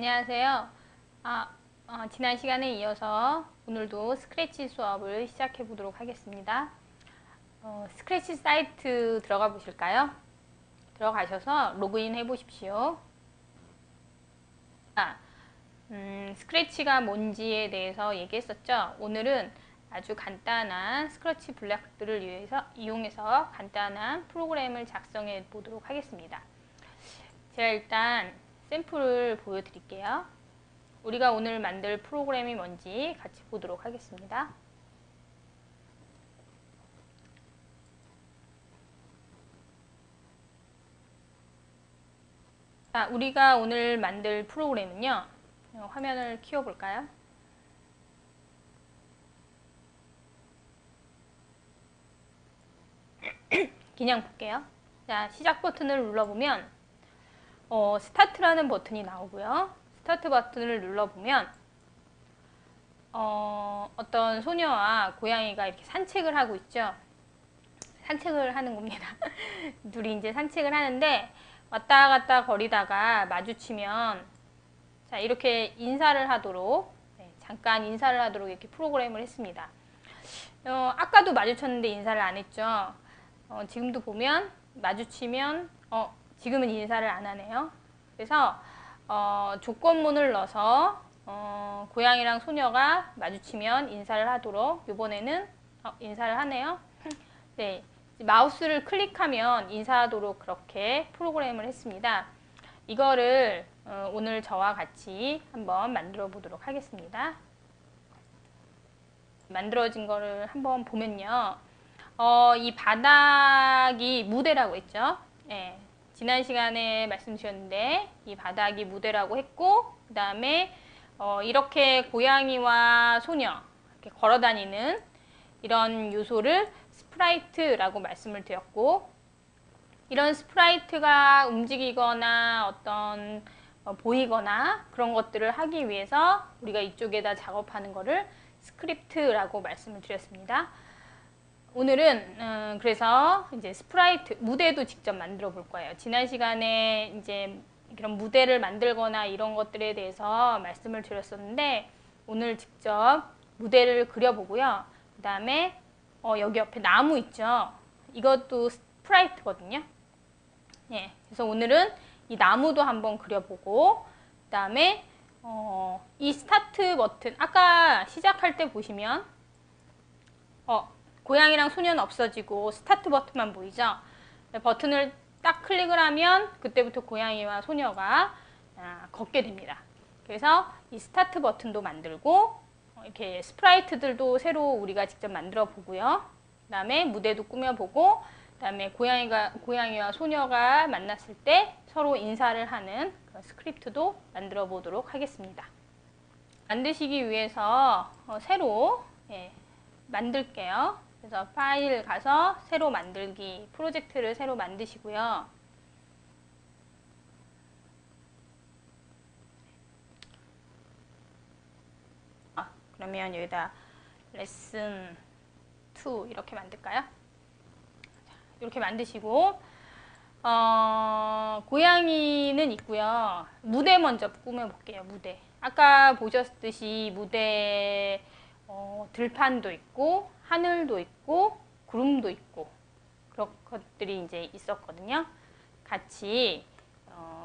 안녕하세요. 지난 시간에 이어서 오늘도 스크래치 수업을 시작해 보도록 하겠습니다. 스크래치 사이트 들어가 보실까요? 들어가셔서 로그인 해 보십시오. 스크래치가 뭔지에 대해서 얘기했었죠. 오늘은 아주 간단한 스크래치 블록들을 이용해서 간단한 프로그램을 작성해 보도록 하겠습니다. 제가 일단 샘플을 보여드릴게요. 우리가 오늘 만들 프로그램이 뭔지 같이 보도록 하겠습니다. 자, 우리가 오늘 만들 프로그램은요. 화면을 키워볼까요? 그냥 볼게요. 자, 시작 버튼을 눌러보면 스타트라는 버튼이 나오고요. 스타트 버튼을 눌러보면 어떤 소녀와 고양이가 이렇게 산책을 하고 있죠. 산책을 하는 겁니다. 둘이 이제 산책을 하는데 왔다 갔다 거리다가 마주치면 자, 이렇게 인사를 하도록 잠깐 인사를 하도록 이렇게 프로그램을 했습니다. 아까도 마주쳤는데 인사를 안 했죠. 지금도 보면 마주치면 지금은 인사를 안 하네요. 그래서 조건문을 넣어서 고양이랑 소녀가 마주치면 인사를 하도록 이번에는 인사를 하네요. 네, 마우스를 클릭하면 인사하도록 그렇게 프로그램을 했습니다. 이거를 오늘 저와 같이 한번 만들어 보도록 하겠습니다. 만들어진 거를 한번 보면요. 이 바닥이 무대라고 했죠. 네, 지난 시간에 말씀드렸는데 이 바닥이 무대라고 했고 그 다음에 이렇게 고양이와 소녀 이렇게 걸어다니는 이런 요소를 스프라이트라고 말씀을 드렸고 이런 스프라이트가 움직이거나 어떤 보이거나 그런 것들을 하기 위해서 우리가 이쪽에다 작업하는 거를 스크립트라고 말씀을 드렸습니다. 오늘은 그래서 이제 스프라이트 무대도 직접 만들어 볼 거예요. 지난 시간에 이제 그런 무대를 만들거나 이런 것들에 대해서 말씀을 드렸었는데 오늘 직접 무대를 그려보고요. 그 다음에 여기 옆에 나무 있죠. 이것도 스프라이트거든요. 예, 그래서 오늘은 이 나무도 한번 그려보고 그 다음에 이 스타트 버튼 아까 시작할 때 보시면 고양이랑 소녀는 없어지고 스타트 버튼만 보이죠. 버튼을 딱 클릭을 하면 그때부터 고양이와 소녀가 걷게 됩니다. 그래서 이 스타트 버튼도 만들고 이렇게 스프라이트들도 새로 우리가 직접 만들어 보고요. 그 다음에 무대도 꾸며보고 그 다음에 고양이와 소녀가 만났을 때 서로 인사를 하는 그런 스크립트도 만들어 보도록 하겠습니다. 만드시기 위해서 새로 만들게요. 그래서 파일 가서 새로 만들기 프로젝트를 새로 만드시고요. 그러면 여기다 레슨 2 이렇게 만들까요? 이렇게 만드시고 고양이는 있고요. 무대 먼저 꾸며볼게요. 무대. 아까 보셨듯이 무대 들판도 있고 하늘도 있고 구름도 있고 그런 것들이 이제 있었거든요. 같이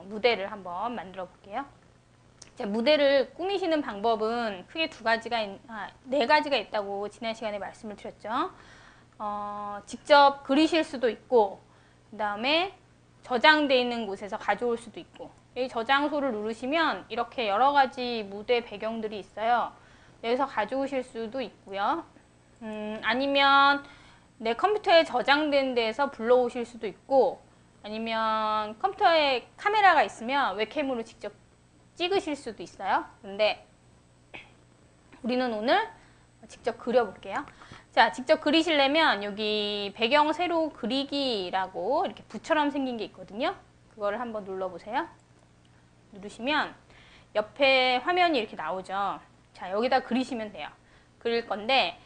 무대를 한번 만들어 볼게요. 자, 무대를 꾸미시는 방법은 크게 네 가지가 있다고 지난 시간에 말씀을 드렸죠. 직접 그리실 수도 있고 그 다음에 저장되어 있는 곳에서 가져올 수도 있고 이 저장소를 누르시면 이렇게 여러 가지 무대 배경들이 있어요. 여기서 가져오실 수도 있고요. 아니면 내 컴퓨터에 저장된 데에서 불러오실 수도 있고 아니면 컴퓨터에 카메라가 있으면 웹캠으로 직접 찍으실 수도 있어요. 근데 우리는 오늘 직접 그려볼게요. 자, 직접 그리시려면 여기 배경 세로 그리기라고 이렇게 붓처럼 생긴 게 있거든요. 그거를 한번 눌러보세요. 누르시면 옆에 화면이 이렇게 나오죠. 자, 여기다 그리시면 돼요. 그릴 건데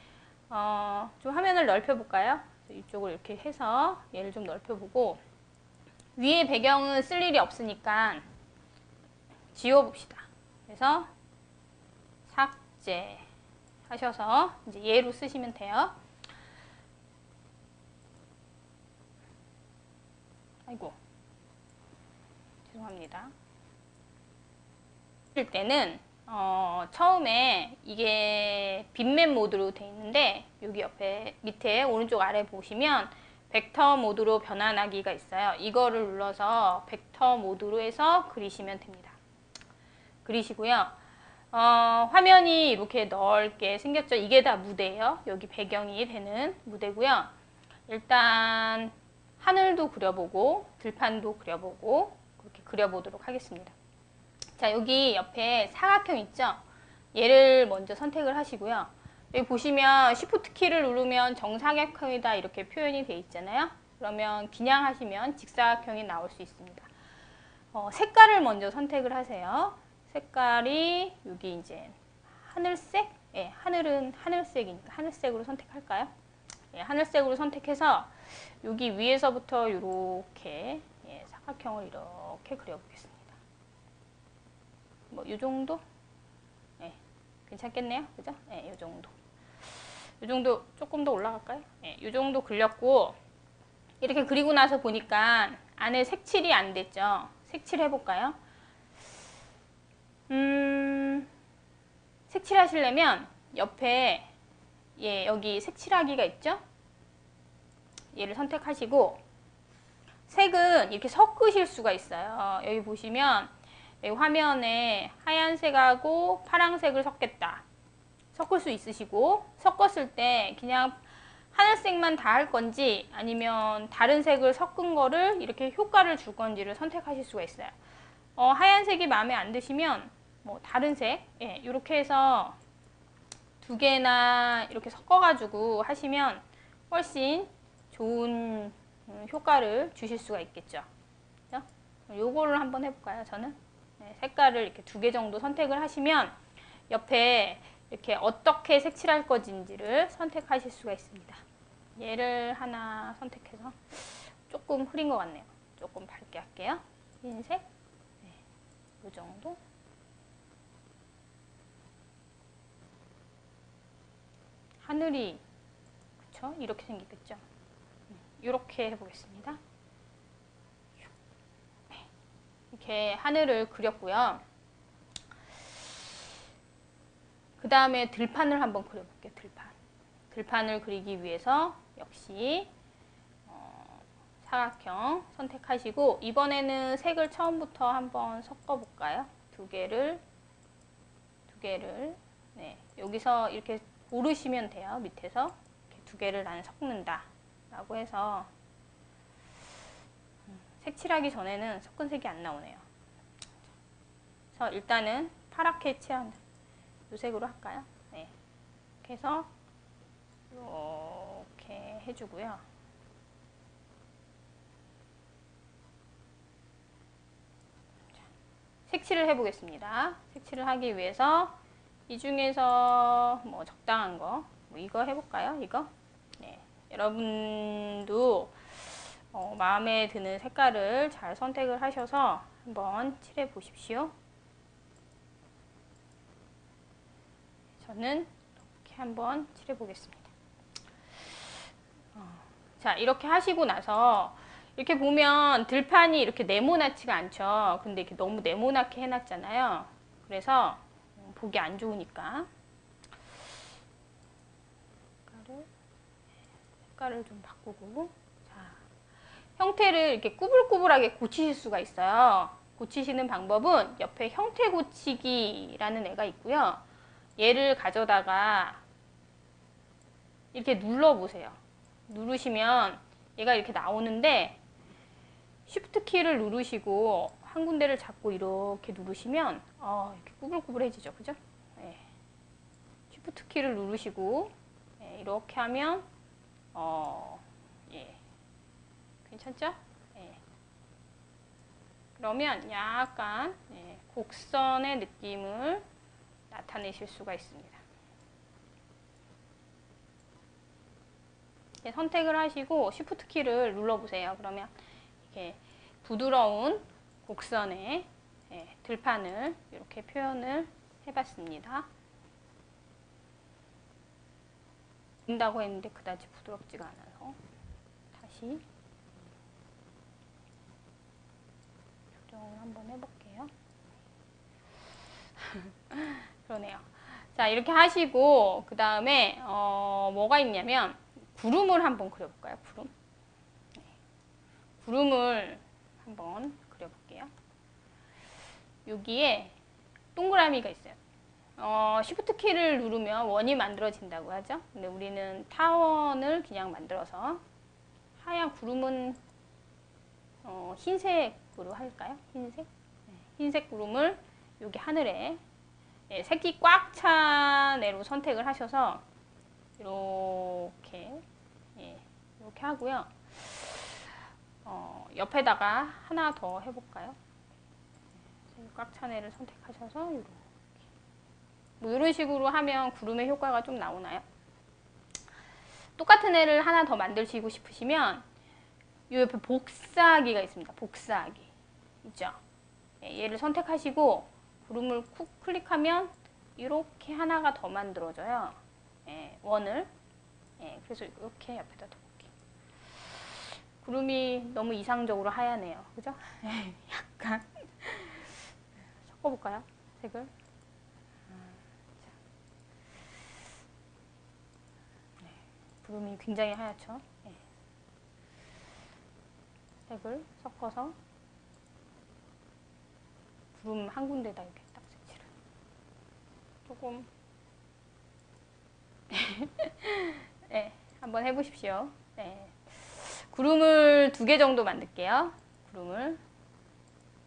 좀 화면을 넓혀볼까요? 이쪽을 이렇게 해서 얘를 좀 넓혀보고 위에 배경은 쓸 일이 없으니까 지워봅시다. 그래서 삭제 하셔서 이제 얘로 쓰시면 돼요. 아이고, 죄송합니다. 할 때는 처음에 이게 빗맵 모드로 되어 있는데 여기 옆에 밑에 오른쪽 아래 보시면 벡터 모드로 변환하기가 있어요. 이거를 눌러서 벡터 모드로 해서 그리시면 됩니다. 그리시고요. 화면이 이렇게 넓게 생겼죠. 이게 다 무대예요. 여기 배경이 되는 무대고요. 일단 하늘도 그려보고 들판도 그려보고 그렇게 그려보도록 하겠습니다. 자, 여기 옆에 사각형 있죠? 얘를 먼저 선택을 하시고요. 여기 보시면 Shift 키를 누르면 정사각형이다 이렇게 표현이 되어 있잖아요. 그러면 그냥 하시면 직사각형이 나올 수 있습니다. 색깔을 먼저 선택을 하세요. 색깔이 여기 이제 하늘색? 예, 하늘은 하늘색이니까 하늘색으로 선택할까요? 예, 하늘색으로 선택해서 여기 위에서부터 이렇게 예, 사각형을 이렇게 그려보겠습니다. 뭐 이 정도? 예, 괜찮겠네요, 그죠? 예, 이 정도. 이 정도 조금 더 올라갈까요? 예, 이 정도 그렸고 이렇게 그리고 나서 보니까 안에 색칠이 안 됐죠. 색칠 해볼까요? 색칠하시려면 옆에 예, 여기 색칠하기가 있죠? 얘를 선택하시고 색은 이렇게 섞으실 수가 있어요. 여기 보시면 여기 화면에 하얀색하고 파란색을 섞겠다. 섞을 수 있으시고 섞었을 때 그냥 하늘색만 다 할 건지 아니면 다른 색을 섞은 거를 이렇게 효과를 줄 건지를 선택하실 수가 있어요. 하얀색이 마음에 안 드시면 뭐 다른 색 예, 이렇게 해서 두 개나 이렇게 섞어가지고 하시면 훨씬 좋은 효과를 주실 수가 있겠죠. 그죠? 요거를 한번 해볼까요? 저는 네, 색깔을 이렇게 두 개 정도 선택을 하시면 옆에 이렇게 어떻게 색칠할 것인지를 선택하실 수가 있습니다. 얘를 하나 선택해서 조금 흐린 것 같네요. 조금 밝게 할게요. 흰색 네, 이 정도. 하늘이 그쵸? 이렇게 생기겠죠? 이렇게 해보겠습니다. 이렇게 하늘을 그렸고요. 그 다음에 들판을 한번 그려볼게요. 들판을 그리기 위해서 역시 사각형 선택하시고 이번에는 색을 처음부터 한번 섞어볼까요? 두 개를 네, 여기서 이렇게 고르시면 돼요. 밑에서 이렇게 두 개를 나는 섞는다 라고 해서 색칠하기 전에는 섞은 색이 안 나오네요. 그래서 일단은 파랗게 칠한다. 이 색으로 할까요? 네. 이렇게 해서 이렇게 해주고요. 색칠을 해보겠습니다. 색칠을 하기 위해서 이 중에서 뭐 적당한 거, 뭐 이거 해볼까요? 이거? 네. 여러분도 마음에 드는 색깔을 잘 선택을 하셔서 한번 칠해 보십시오. 저는 이렇게 한번 칠해 보겠습니다. 자, 이렇게 하시고 나서 이렇게 보면 들판이 이렇게 네모나지가 않죠. 근데 이렇게 너무 네모나게 해놨잖아요. 그래서 보기 안 좋으니까 색깔을 좀 바꾸고 자, 형태를 이렇게 꾸불꾸불하게 고치실 수가 있어요. 고치시는 방법은 옆에 형태 고치기라는 애가 있고요. 얘를 가져다가 이렇게 눌러보세요. 누르시면 얘가 이렇게 나오는데 Shift 키를 누르시고 한 군데를 잡고 이렇게 누르시면 이렇게 꾸불꾸불해지죠. 그죠? 네. Shift 키를 누르시고 네, 이렇게 하면 예. 괜찮죠? 예. 그러면 약간 예, 곡선의 느낌을 나타내실 수가 있습니다. 선택을 하시고 Shift 키를 눌러보세요. 그러면 이렇게 부드러운 곡선의 예, 들판을 이렇게 표현을 해봤습니다. 된다고 했는데 그다지 부드럽지가 않아서 다시 조정을 한번 해볼게요. 그러네요. 자, 이렇게 하시고 그 다음에 뭐가 있냐면 구름을 한번 그려볼까요? 구름. 네. 구름을 한번 그려볼게요. 여기에 동그라미가 있어요. 쉬프트 키를 누르면 원이 만들어진다고 하죠. 근데 우리는 타원을 그냥 만들어서 하얀 구름은 흰색으로 할까요? 흰색? 네. 흰색 구름을 여기 하늘에 색이 꽉 찬 애로 선택을 하셔서 이렇게 이렇게 하고요. 옆에다가 하나 더 해볼까요? 색이 꽉 찬 애를 선택하셔서 이렇게 뭐 이런 식으로 하면 구름의 효과가 좀 나오나요? 똑같은 애를 하나 더 만드시고 싶으시면 이 옆에 복사하기가 있습니다. 복사하기 있죠? 얘를 선택하시고 구름을 쿡 클릭하면 이렇게 하나가 더 만들어져요. 원을. 그래서 이렇게 옆에다 둬볼게요. 구름이 너무 이상적으로 하얗네요. 그죠? 약간 섞어볼까요? 색을. 구름이 굉장히 하얗죠? 색을 섞어서 구름 한 군데다 이렇게 딱 색칠을 조금 네, 한번 해보십시오. 네. 구름을 2개 정도 만들게요. 구름을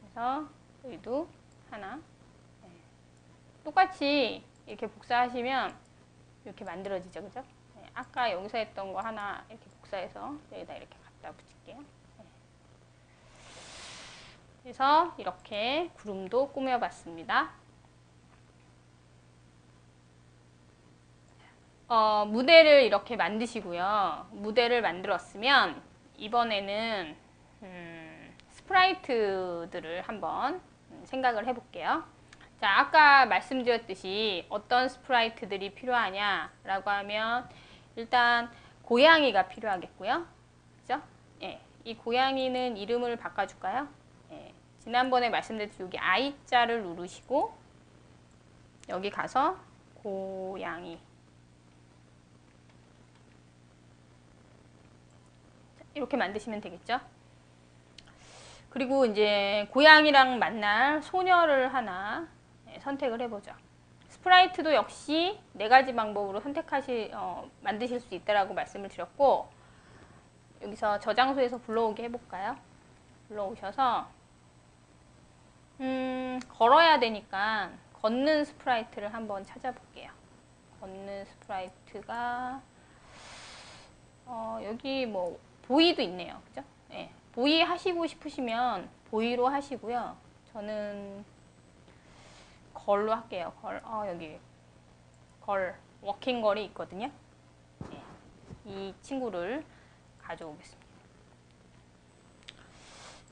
그래서 여기도 하나 똑같이 이렇게 복사하시면 이렇게 만들어지죠. 그죠? 아까 여기서 했던 거 하나 이렇게 복사해서 여기다 이렇게 갖다 붙일게요. 그래서 이렇게 구름도 꾸며봤습니다. 무대를 이렇게 만드시고요. 무대를 만들었으면 이번에는 스프라이트들을 한번 생각을 해볼게요. 자, 아까 말씀드렸듯이 어떤 스프라이트들이 필요하냐라고 하면 일단 고양이가 필요하겠고요. 그죠? 이 고양이는 이름을 바꿔줄까요? 지난번에 말씀드렸듯이 여기 I자를 누르시고 여기 가서 고양이 이렇게 만드시면 되겠죠? 그리고 이제 고양이랑 만날 소녀를 하나 선택을 해보죠. 스프라이트도 역시 4가지 방법으로 만드실 수 있다라고 말씀을 드렸고 여기서 저장소에서 불러오게 해볼까요? 불러오셔서 걸어야 되니까 걷는 스프라이트를 한번 찾아볼게요. 걷는 스프라이트가 여기 뭐 보이도 있네요. 그죠? 보이 하시고 싶으시면 보이로 하시고요. 저는 걸로 할게요. 여기 워킹 걸이 있거든요. 이 친구를 가져오겠습니다.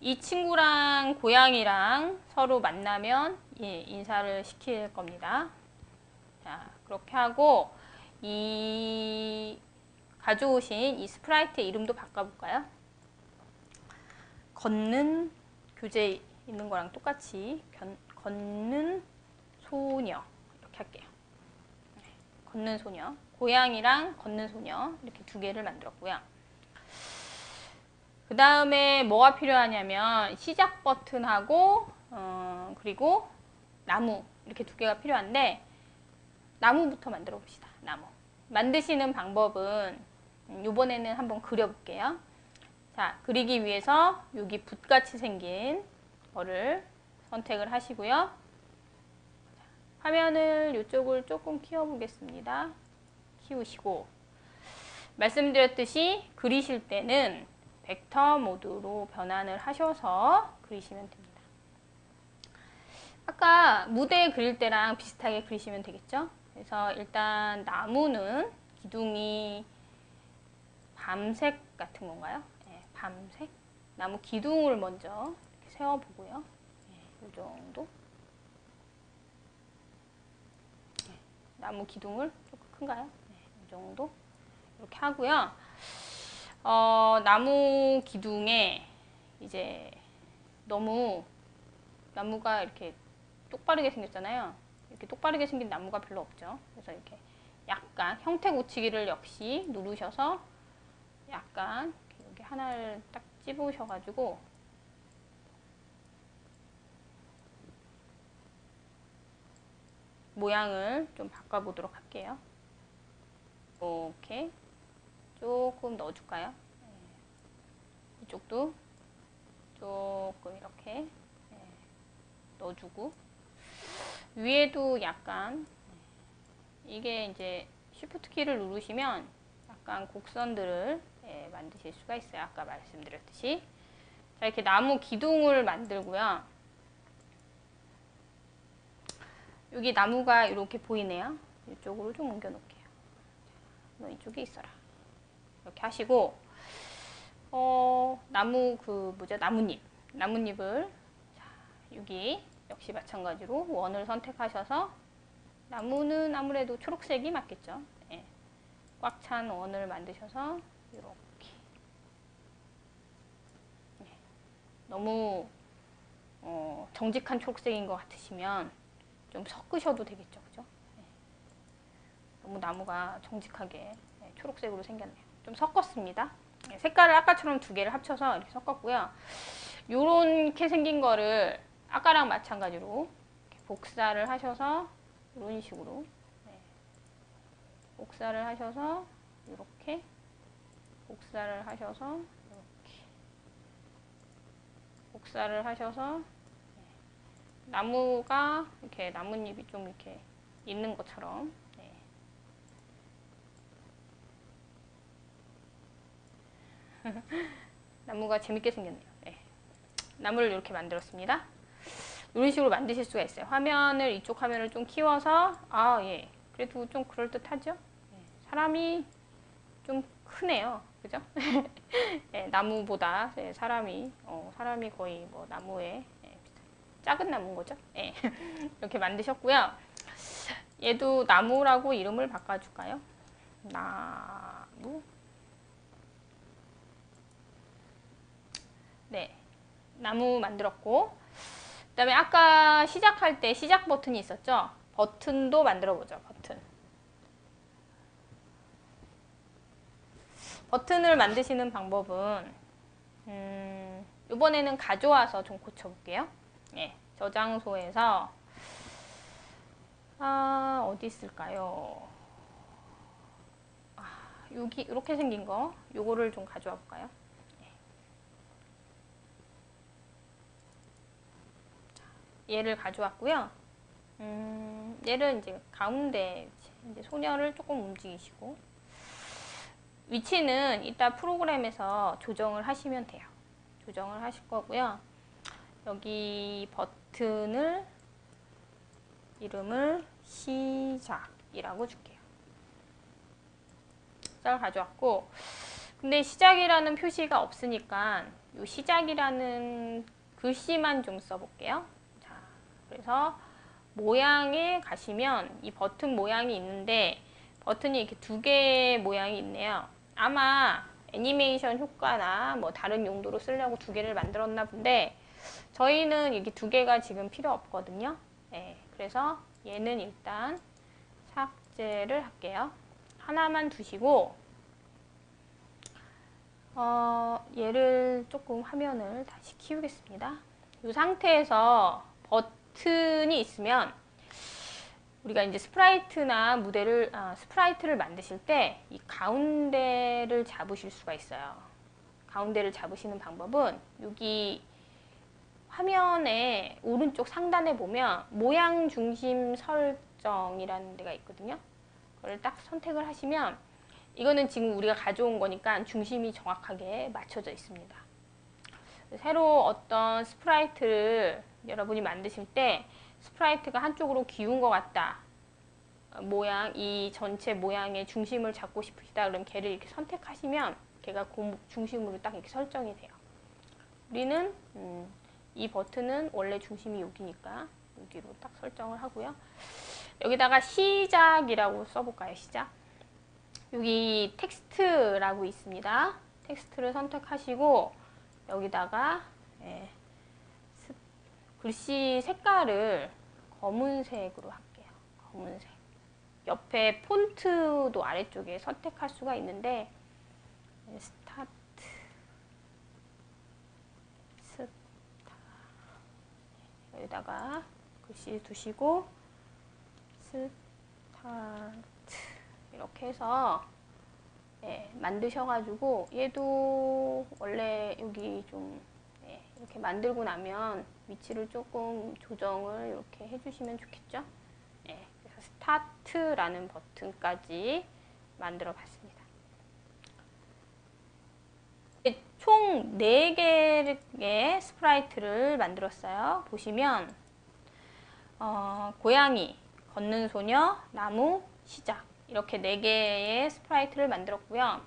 이 친구랑 고양이랑 서로 만나면 인사를 시킬 겁니다. 자, 그렇게 하고 가져오신 이 스프라이트의 이름도 바꿔볼까요? 걷는 교재 있는 거랑 똑같이 걷는 소녀 이렇게 할게요. 걷는 소녀, 고양이랑 걷는 소녀 이렇게 2개를 만들었고요. 그 다음에 뭐가 필요하냐면 시작 버튼하고 그리고 나무 이렇게 2개가 필요한데 나무부터 만들어 봅시다. 나무 만드시는 방법은 이번에는 한번 그려볼게요. 자, 그리기 위해서 여기 붓같이 생긴 거를 선택을 하시고요. 화면을 이쪽을 조금 키워보겠습니다. 키우시고 말씀드렸듯이 그리실 때는 벡터 모드로 변환을 하셔서 그리시면 됩니다. 아까 무대 그릴 때랑 비슷하게 그리시면 되겠죠? 그래서 일단 나무는 기둥이 밤색 같은 건가요? 밤색? 나무 기둥을 먼저 이렇게 세워보고요. 이 정도. 나무 기둥을 조금 큰가요? 네, 이 정도. 이렇게 하고요. 나무 기둥에 이제 너무 나무가 이렇게 똑바르게 생겼잖아요. 이렇게 똑바르게 생긴 나무가 별로 없죠. 그래서 이렇게 약간 형태 고치기를 역시 누르셔서 약간 여기 하나를 딱 집으셔가지고 모양을 좀 바꿔보도록 할게요. 이렇게 조금 넣어줄까요? 이쪽도 조금 이렇게 넣어주고 위에도 약간 이게 이제 쉬프트 키를 누르시면 약간 곡선들을 만드실 수가 있어요. 아까 말씀드렸듯이. 자, 이렇게 나무 기둥을 만들고요. 여기 나무가 이렇게 보이네요. 이쪽으로 좀 옮겨 놓을게요. 너 이쪽에 있어라. 이렇게 하시고 나무 나뭇잎을 자, 여기 역시 마찬가지로 원을 선택하셔서 나무는 아무래도 초록색이 맞겠죠. 네. 꽉 찬 원을 만드셔서 이렇게 네. 너무 정직한 초록색인 것 같으시면 좀 섞으셔도 되겠죠. 그죠? 네. 너무 나무가 정직하게 초록색으로 생겼네요. 좀 섞었습니다. 네. 색깔을 아까처럼 두 개를 합쳐서 이렇게 섞었고요. 요렇게 생긴 거를 아까랑 마찬가지로 이렇게 복사를 하셔서 이런 식으로 복사를 하셔서 이렇게 복사를 하셔서 이렇게 복사를 하셔서 나무가 이렇게 나뭇잎이 좀 이렇게 있는 것처럼 나무가 재밌게 생겼네요. 나무를 이렇게 만들었습니다. 이런 식으로 만드실 수가 있어요. 이쪽 화면을 좀 키워서 그래도 좀 그럴듯하죠? 사람이 좀 크네요. 그죠? 나무보다 사람이 거의 뭐 나무에 작은 나무인 거죠. 이렇게 만드셨고요. 얘도 나무라고 이름을 바꿔줄까요? 나무. 네, 나무 만들었고, 그 다음에 아까 시작할 때 시작 버튼이 있었죠? 버튼도 만들어 보죠. 버튼을 만드시는 방법은 이번에는 가져와서 좀 고쳐볼게요. 저장소에서 어디 있을까요? 여기 이렇게 생긴 거 요거를 좀 가져와 볼까요? 얘를 가져왔고요. 얘를 이제 가운데 이제 소녀를 조금 움직이시고 위치는 이따 프로그램에서 조정을 하시면 돼요. 조정을 하실 거고요. 여기 버튼을 이름을 시작이라고 줄게요. 시작을 가져왔고 근데 시작이라는 표시가 없으니까 이 시작이라는 글씨만 좀 써볼게요. 자, 그래서 모양에 가시면 이 버튼 모양이 있는데 버튼이 이렇게 두 개의 모양이 있네요. 아마 애니메이션 효과나 뭐 다른 용도로 쓰려고 두 개를 만들었나 본데 저희는 이게 두 개가 지금 필요 없거든요. 그래서 얘는 일단 삭제를 할게요. 하나만 두시고 얘를 조금 화면을 다시 키우겠습니다. 이 상태에서 버튼이 있으면 우리가 이제 스프라이트를 만드실 때 이 가운데를 잡으실 수가 있어요. 가운데를 잡으시는 방법은 여기 화면의 오른쪽 상단에 보면 모양 중심 설정이라는 데가 있거든요. 그걸 딱 선택을 하시면 이거는 지금 우리가 가져온 거니까 중심이 정확하게 맞춰져 있습니다. 새로 어떤 스프라이트를 여러분이 만드실 때 스프라이트가 한쪽으로 기운 것 같다. 이 전체 모양의 중심을 잡고 싶으시다. 그럼 걔를 이렇게 선택하시면 걔가 중심으로 딱 이렇게 설정이 돼요. 우리는 이 버튼은 원래 중심이 여기니까 여기로 딱 설정을 하고요. 여기다가 시작이라고 써볼까요? 시작. 여기 텍스트라고 있습니다. 텍스트를 선택하시고 여기다가 글씨 색깔을 검은색으로 할게요. 검은색. 옆에 폰트도 아래쪽에 선택할 수가 있는데 스타트 여기다가 글씨 두시고 스타트 이렇게 해서 만드셔가지고 얘도 원래 여기 좀 이렇게 만들고 나면 위치를 조금 조정을 이렇게 해주시면 좋겠죠. 그래서 스타트라는 버튼까지 만들어 봤습니다. 총 4개의 스프라이트를 만들었어요. 보시면 고양이, 걷는 소녀, 나무, 시작 이렇게 4개의 스프라이트를 만들었고요.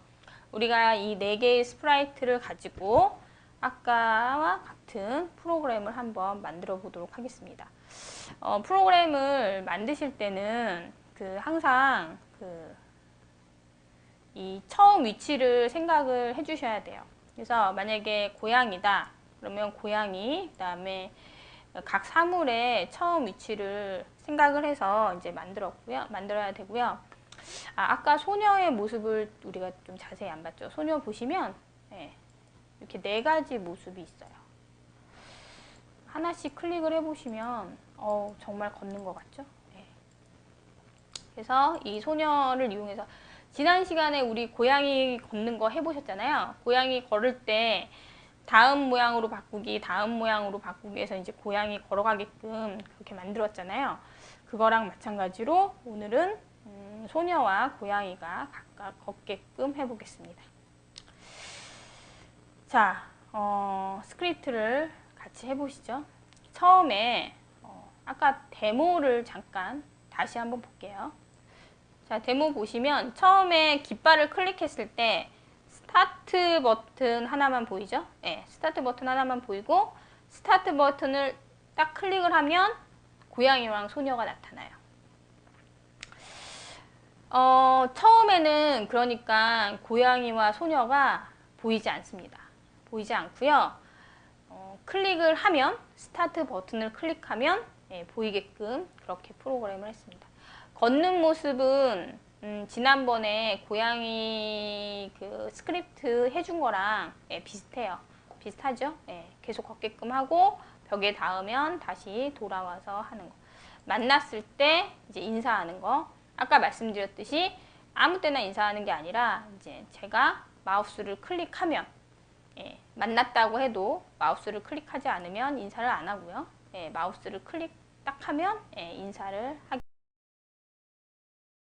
우리가 이 4개의 스프라이트를 가지고 아까와 같은 프로그램을 한번 만들어 보도록 하겠습니다. 프로그램을 만드실 때는 항상 이 처음 위치를 생각을 해 주셔야 돼요. 그래서 만약에 고양이다 그러면 고양이 그 다음에 각 사물의 처음 위치를 생각을 해서 이제 만들어야 되고요. 아까 소녀의 모습을 우리가 좀 자세히 안 봤죠. 소녀 보시면 이렇게 4가지 모습이 있어요. 하나씩 클릭을 해보시면 정말 걷는 것 같죠? 그래서 이 소녀를 이용해서 지난 시간에 우리 고양이 걷는 거 해보셨잖아요. 고양이 걸을 때 다음 모양으로 바꾸기 해서 이제 고양이 걸어가게끔 그렇게 만들었잖아요. 그거랑 마찬가지로 오늘은 소녀와 고양이가 각각 걷게끔 해보겠습니다. 자, 스크립트를 같이 해보시죠. 처음에 아까 데모를 잠깐 다시 한번 볼게요. 자, 데모 보시면 처음에 깃발을 클릭했을 때 스타트 버튼 하나만 보이죠? 스타트 버튼 하나만 보이고 스타트 버튼을 딱 클릭을 하면 고양이랑 소녀가 나타나요. 처음에는 그러니까 고양이와 소녀가 보이지 않습니다. 보이지 않고요. 클릭을 하면 스타트 버튼을 클릭하면 보이게끔 그렇게 프로그램을 했습니다. 걷는 모습은 지난번에 고양이 스크립트 해준 거랑 비슷해요. 비슷하죠? 계속 걷게끔 하고 벽에 닿으면 다시 돌아와서 하는 거. 만났을 때 이제 인사하는 거. 아까 말씀드렸듯이 아무 때나 인사하는 게 아니라 이제 제가 마우스를 클릭하면 만났다고 해도 마우스를 클릭하지 않으면 인사를 안 하고요. 마우스를 클릭 딱 하면 인사를 하게